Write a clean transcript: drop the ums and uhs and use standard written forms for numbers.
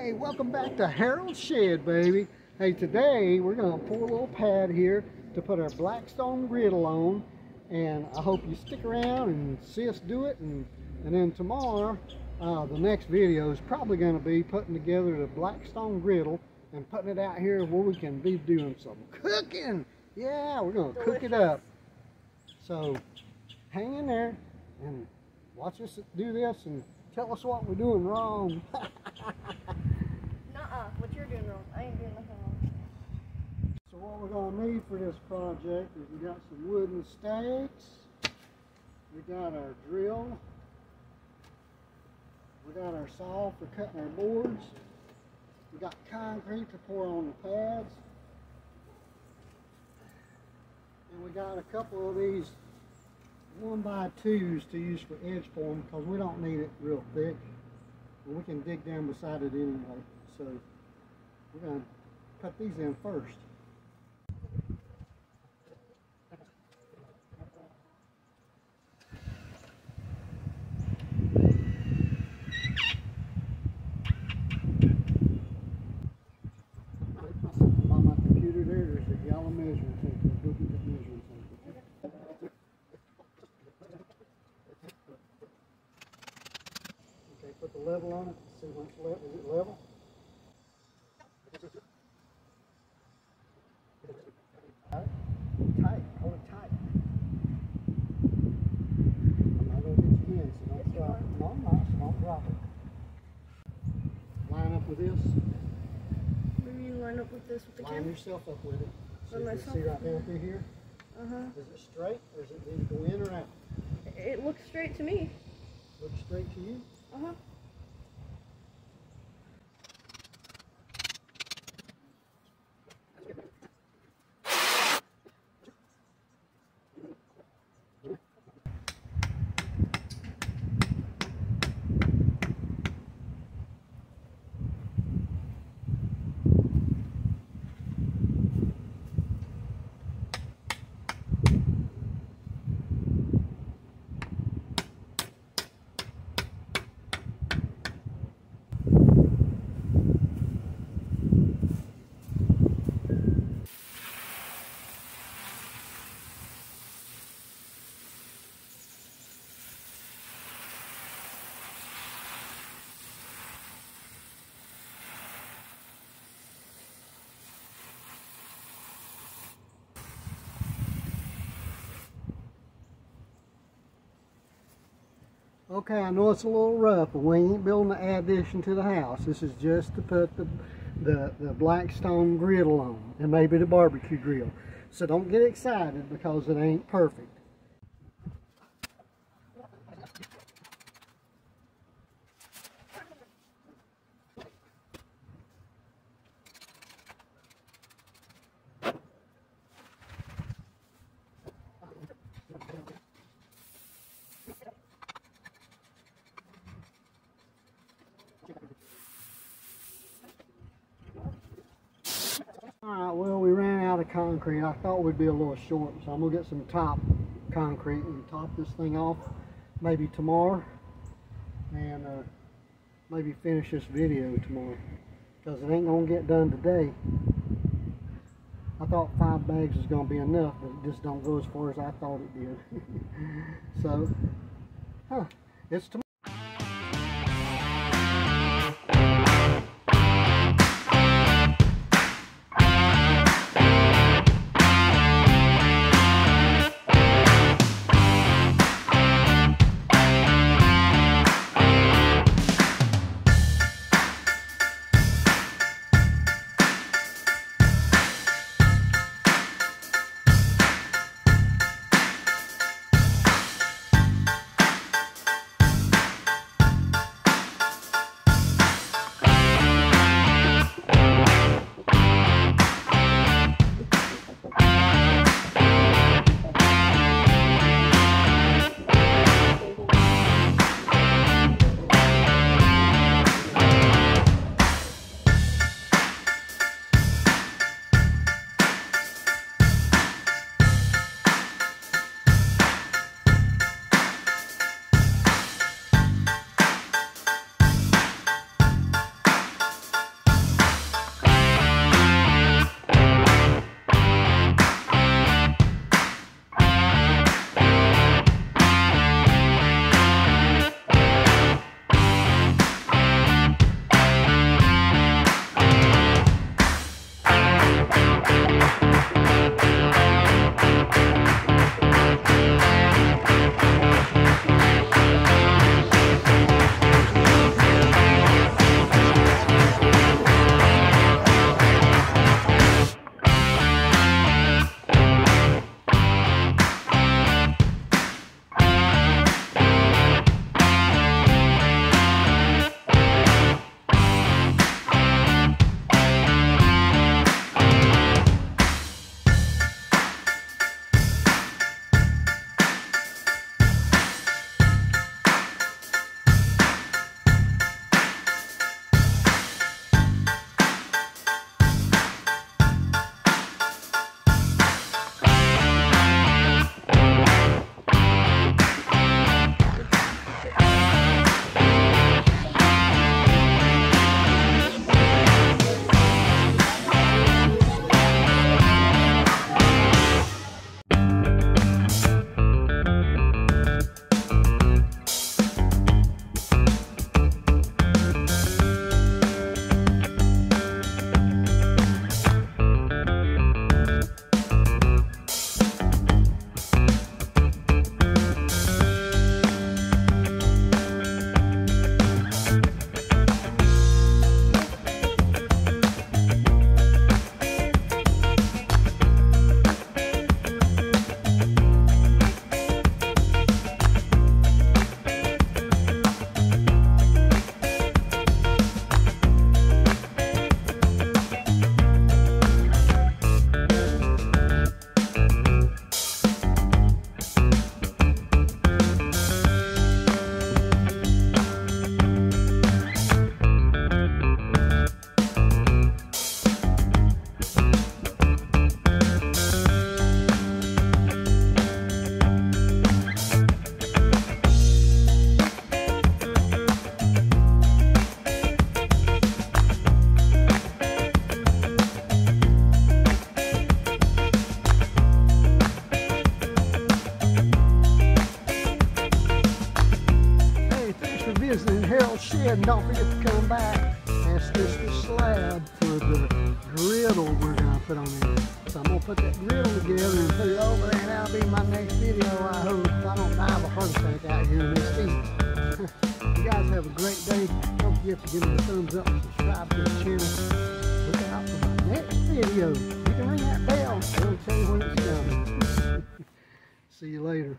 Hey, welcome back to Harold's Shed, baby. Hey, today we're going to pour a little pad here to put our BLACKSTONE griddle on, and I hope you stick around and see us do it. And then tomorrow, the next video is probably going to be putting together the BLACKSTONE griddle and putting it out here where we can be doing some cooking. Yeah, we're going to cook it up. So hang in there and watch us do this and tell us what we're doing wrong. Nuh-uh, what you're doing wrong. I ain't doing nothing wrong. So what we're going to need for this project is we got some wooden stakes, we got our drill, we got our saw for cutting our boards, we got concrete to pour on the pads, and we got a couple of these 1x2s to use for edge form because we don't need it real thick. And we can dig down beside it anyway. So we're going to cut these in first. On my computer there's a yellow measuring tape. Go get that measuring tape. Okay, put the level on it. See when it's level. Is it level? Tight. Hold it tight. I'm not going to get you in, so don't drop it. No, I'm not, so don't drop it. Line up with this. What do you line up with this with the Line camera? yourself up with it. So you Myself? can see right down through here. Uh-huh. Is it straight or does it need to go in or out? It looks straight to me. Looks straight to you? Uh-huh. Okay, I know it's a little rough, but we ain't building an addition to the house. This is just to put the BLACKSTONE griddle on, and maybe the barbecue grill. So don't get excited because it ain't perfect. Alright, well, we ran out of concrete. I thought we'd be a little short, so I'm going to get some top concrete and top this thing off maybe tomorrow, and maybe finish this video tomorrow because it ain't going to get done today. I thought 5 bags was going to be enough, but it just don't go as far as I thought it did. So, it's tomorrow. good, and don't forget to come back. That's just the slab for the griddle we're gonna put on there. So I'm gonna put that griddle together and put it over there, and that'll be my next video. I hope I don't die of a heart attack out here in this heat. You guys have a great day. Don't forget to give me a thumbs up and subscribe to the channel. Look out for my next video. You can ring that bell. It'll tell you when it's coming. See you later.